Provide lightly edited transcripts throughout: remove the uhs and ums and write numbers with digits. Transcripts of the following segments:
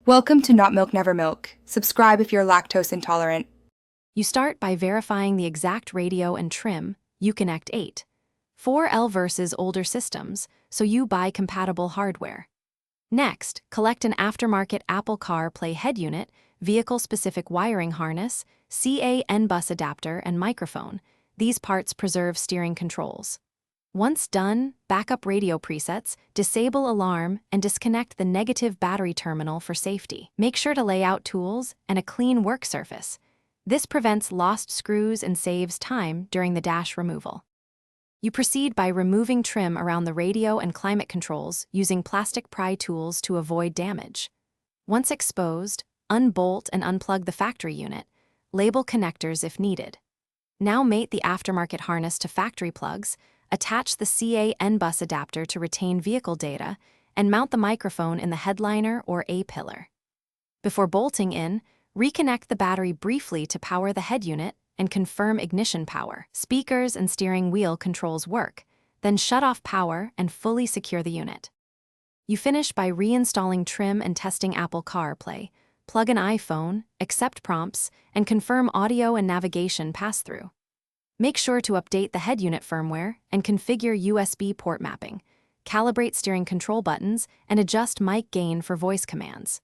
Welcome to Not Milk Never Milk. Subscribe if you're lactose intolerant. You start by verifying the exact radio and trim, Uconnect 8. 4L versus older systems, so you buy compatible hardware. Next, collect an aftermarket Apple CarPlay head unit, vehicle-specific wiring harness, CAN bus adapter, and microphone. These parts preserve steering controls. Once done, backup radio presets, disable alarm, and disconnect the negative battery terminal for safety. Make sure to lay out tools and a clean work surface. This prevents lost screws and saves time during the dash removal. You proceed by removing trim around the radio and climate controls using plastic pry tools to avoid damage. Once exposed, unbolt and unplug the factory unit. Label connectors if needed. Now mate the aftermarket harness to factory plugs, attach the CAN bus adapter to retain vehicle data, and mount the microphone in the headliner or A-pillar. Before bolting in, reconnect the battery briefly to power the head unit and confirm ignition power. Speakers and steering wheel controls work, then shut off power and fully secure the unit. You finish by reinstalling trim and testing Apple CarPlay, plug an iPhone, accept prompts, and confirm audio and navigation pass-through. Make sure to update the head unit firmware and configure USB port mapping, calibrate steering control buttons, and adjust mic gain for voice commands.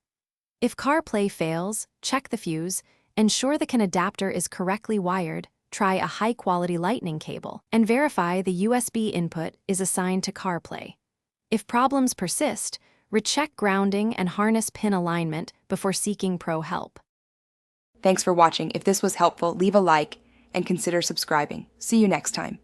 If CarPlay fails, check the fuse, ensure the CAN adapter is correctly wired, try a high-quality lightning cable, and verify the USB input is assigned to CarPlay. If problems persist, recheck grounding and harness pin alignment before seeking pro help. Thanks for watching. If this was helpful, leave a like and consider subscribing. See you next time.